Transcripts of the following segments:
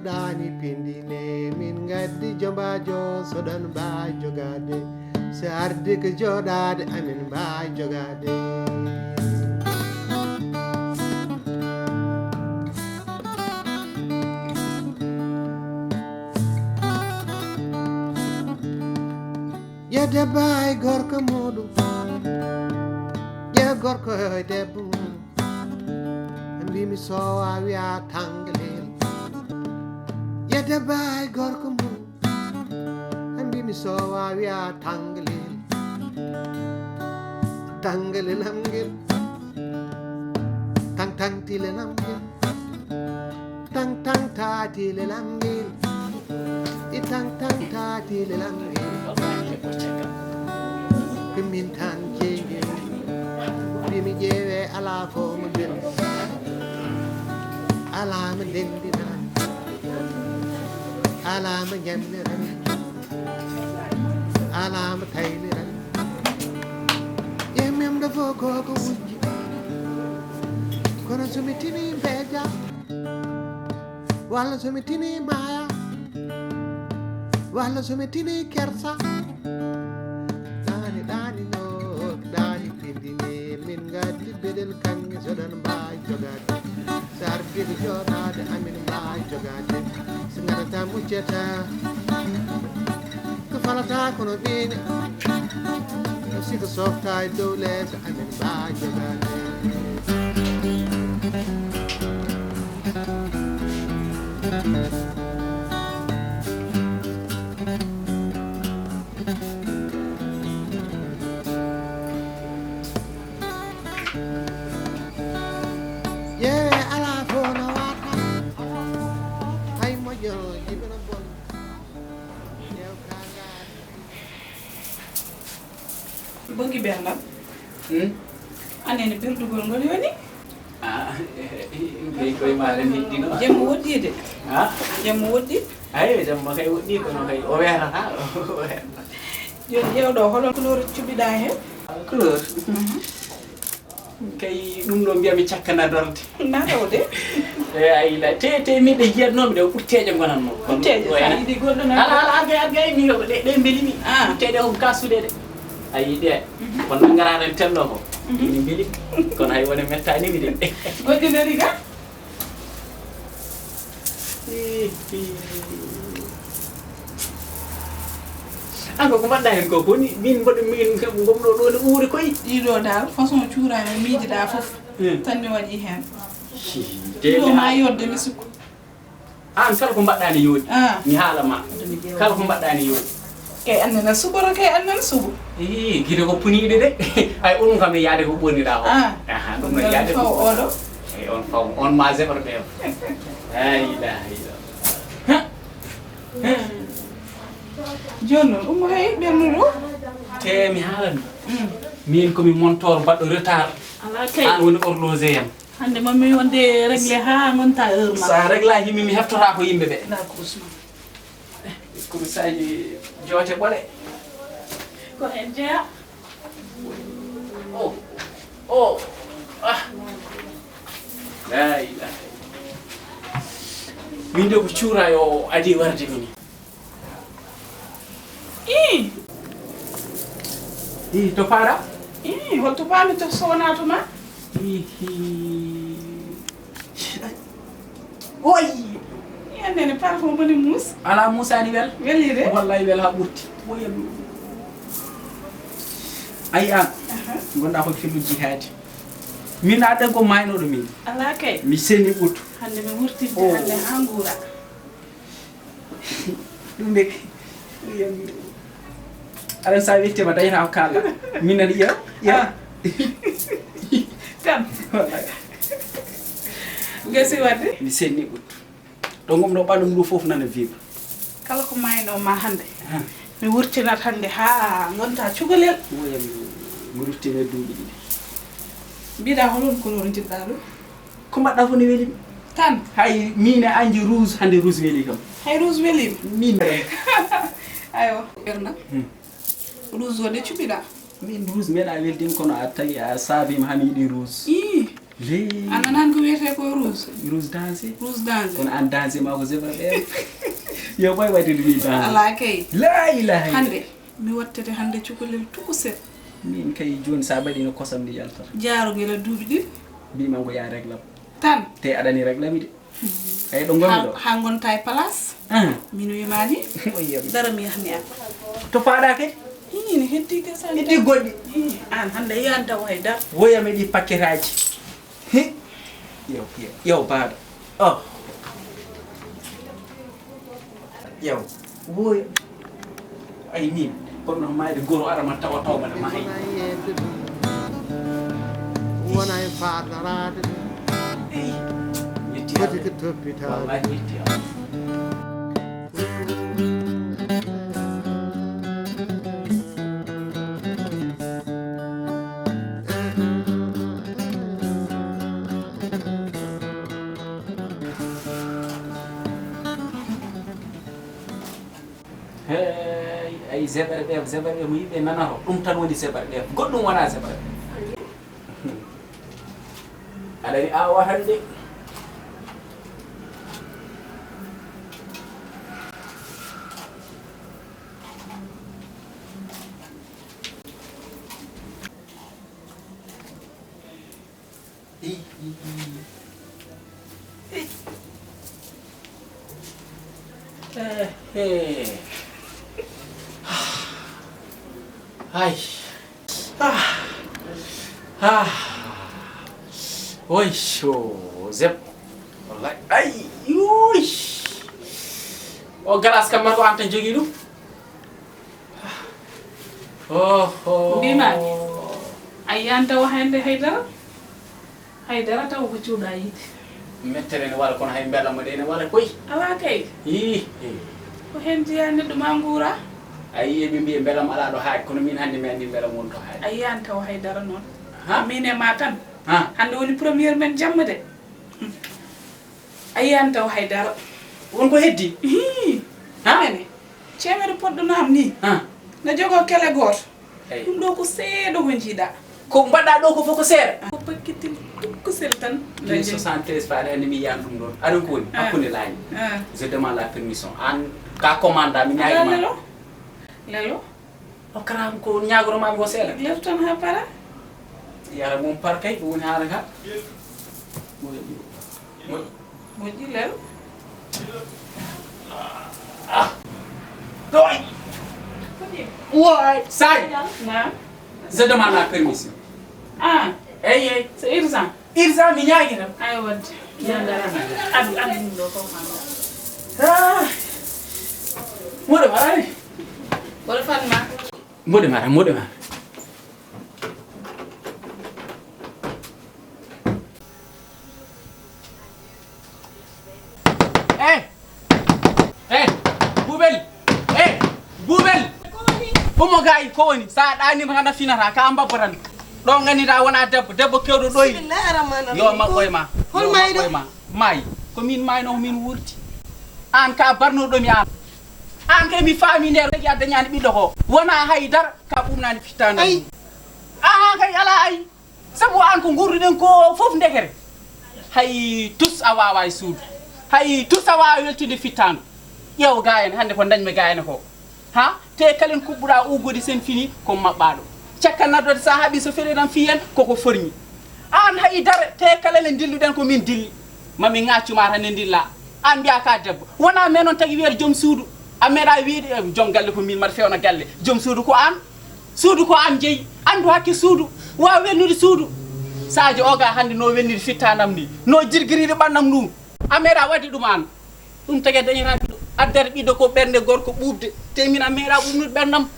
dani pindine min gaddi jombajo sodan ba jogade se ardi ko jodade amin ba jogade ya debay gorko modum ya gorko debbo mi so wiya tangalel ya debay gorko modum mi so wiya tangalel tangalel hamgel tang tang tilel hamgel tang tang ta tilel hamgel itang tang ta tilel hamgel min tan jeeje mi jeewe ala fo mo ben ala ma dendina ala ma jannira ala ma taylira yemem da fo ko ko wujji kono sumi tini beja wala sumi tini maya wala sumi tini kersa bedel kangi sodan bay jogade sar big jodade amin bay jogade singata mucceta ko falata kono bine sito softa dole amin bay jogade Bongi Bernard. Anene berdugol ngol yoni. Koy maren hiddino. Jam wodi de. Jam wodi. Ay jam kay wodi ko no kay o wera ha. Jon jewdo holon couleur cubida hen. Couleur. Kay dum do biya mi ciakana dorte. Na tawde. Ay la te mi be jierno mi de urteje gonan mo. Urteje sa idi goddo na. Ala ga mi ko de belimi. Urteje o kasude de. Ayi de kono ngararen tenno ko ni bili kono hay woni mettani mi de goddi nari ga anko ko badda hen ko koni min boddo min gomdo do ne uuri koy dido dal façon cuura e miiji da fof tan mi waji hen de ma yodde mi sukku an kala ko badda ni yodi mi hala ma kala ko badda ni yodi kay annana suboro kay annana subu gide ko punide de ay on kam yaade ko bonni da o dum no yaade ko odo ay on faw on ma zebro be ay la jonno umo hay bennudo te mi halan min ko mi montor baddo retard ala kay an woni horloger yam hande mami wonde régler ha ngonta heure ma sa régla himi mi heftata ko yimbe be na ko usman ko saji jote bole ko en jeya oh la ilaha min de ko ciura yo adi warde mini to para hol to pami to sona to ma oy yandene parfum boni mus ala musani wel welide wallahi wel ha burti boyam ay an gonda ko filu jihad min adan ko mayno do min ala kay mi seni butu hande mi wurtide hande hangura dum de ala sa witte ma dayna kala min na ya tam gasi wadde mi seni butu to ngom do bandum do fofu nana vivre kala ko mayno ma hande mi wurtinat hande ha ngonta cugalel moyam mi ruttine duubi didi bida holon ko non jiddalu ko madda fo ni weli tan hay mine anji rouge hande rouge weli kam hay rouge weli min ayo berna rouge wode cubida min rouge meda weldim kono a tawi a sabi ma hami di rouge Le. Anan ko wiyete ko rouge. Rouge dancé. Rouge dancé. Kono an dancé ma ko zebra be. Yo boy wadi ni dancé. Ala kay. La ilaha. Hande mi wattete hande cukalel tukuset. Min kay joni sa badi no kosam di yalta. Jaaro gela duubi di. Bi mango ya réglam. Tan Te adani réglam de. Kay do ngomi do. Ha gonta e place. Min wimani. O yeb. Dara mi yahmi am. To faada ke? Ni heddi ke sa. Idi goddi. An hande yanta way dar. Woya me di paquetaji. Yo bad. Oh. Yo. Woya. Ay min. Kono mayde goro ara man tawa taw bana may. Wona e fatarade. Yetti. Wodi ko toppita. Wallahi yetti. Hey, ay zebra be mu yibe nanaro dum tan woni zebra be goddum wana zebra alani awa hande hey Ai. Oi, show. Zep. Wallahi. Ai. Ui. O galas kam marko anta jogi dum. Oh. Bima. Ayanta wa hande haydara. Haydara taw ko ciuda yiti. Mettere ne wala kono hay mbela mo de ne wala koy. Ala kay. Ko hendi yande dum angura. Ayi be mbi belam ala do haaj kono min hande mi andi belam won to haaj ayan taw haydara non ha min e ma tan ha hande woni premier men jamma de ayan taw haydara won ko heddi ha mene cemere poddo nam ni ha na jogo kele got ay dum do ko seedo ko jida ko mbadda do ko foko seere ko pakkitin ko sel tan le 73 faade andi mi yan dum don adon ko woni hakkunde laani je demande la permission an ka commanda mi nyaagi ma lelo o karam ko nyaagoro ma go sela leftan ha para yara mum par kay woni haala ka mo ji lel doy ouais sai na je demande la permission hey c'est urgent mi nyaagi tam ay wad yandara ad do ko ma mo de mara Boleh Fatma. Mode mara. Bubel. Fumo gay ko woni sa dani ma na finata ka amba boran. Do ngani da wona debbo kewdo doyi. Bismillahirrahmanirrahim. Yo makoy ma. Hol maydo. May ko min mayno min wurti. An ka barno do mi am. An kay mi fami nder rek ya dañani biddo ko wona haydar ka bumnani fitana Ay. Kay ala ay sabu an ko ngurduden ko fof ndekere hay tous awawa suud hay tous awawa weltide fitana yew gayen hande ko dañme gayen ko ha te kalen kubbuda ugodi sen fini ko mabbado ciakanado sa habi so feredan fiyen koko forni an haydar te kalen dilluden ko min dilli mami ngacuma tan dilla an biya ka debbo wona menon tagi wer jom suudu amera wiide jom galle ko min mar fewna galle jom suudu ko an jeyi andu hakke suudu wa wennude suudu sadio oga hande no wennide fittanam ni no jirgiride bannam ndu amera wadi dum an dum tagi dañira addere biddo ko bernde gorko buubde te min amera bumnude bernam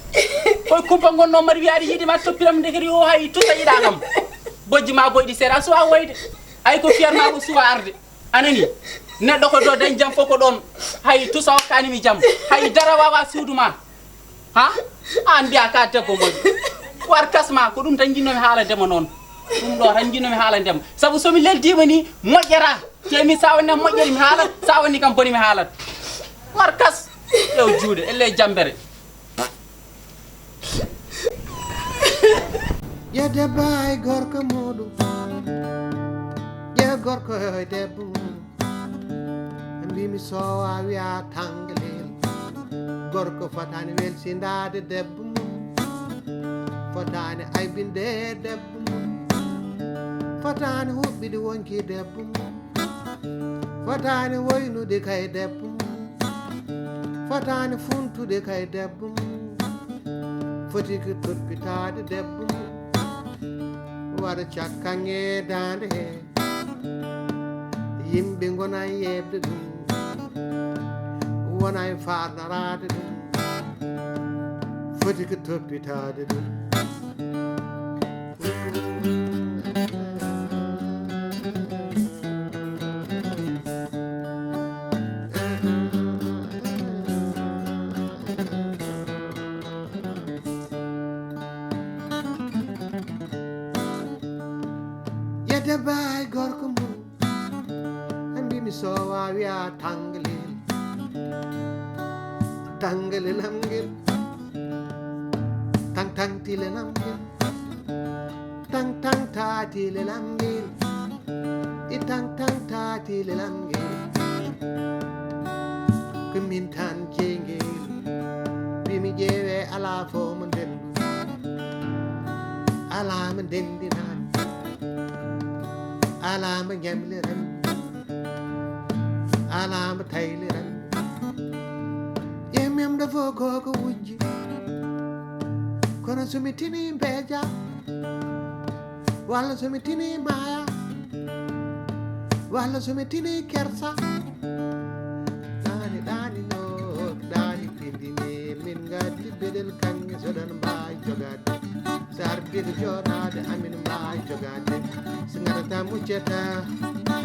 koy kumpa gonno mari wiade yidi ma toppiram de kadi o hay tuta yida kam bojji ma boydi sera so a wayde ay ko fierna ko suwa arde anani neddo ko do dañ jam foko don hay tusa hokkani mi jam hay dara wawa suuduma ha an biya ka debbo mo war kasma ko dum tan jinnomi haala dema non dum do tan jinnomi haala dem sabu somi leldima ni mojjera te mi sawne mojjeri mi haala sawni kam boni mi haala war kas yow juude elle jambere ya debay gorko modum gorko e debbo mum mbimi sowa wiya tangalel gorko fotani welsindade debbo mum fotani aybinde debbo mum fotani huɓɓide wonki debbo mum fotani woynude kay debbo mum fotani funtude kay debbo mum foti ko toppitade debbo mum waɗa cakkange dande he yimɓe gona yebde ɗum wona e farnarade ɗum foti ko toppitade ɗum bay gorko mum mbimi sowa wiya tangalel tangalelam ngel tang tang tilelam ngel tang tang tatilelam ngel I tang tang tatilelam ngel ko min tan jengel mbimi ƴeewe ala fo mo ndendu ala mo ndendinani alama ñamliran alama tayliran yemem da fo koko wujji kono somi tini mbeja walla somi tini maya walla somi tini kersa ɗani no ɗani pindini min gaddi beɗel kange soɗon mbawi jogade so ardiɗo joɗade amin mbawi jogade so garata mucceta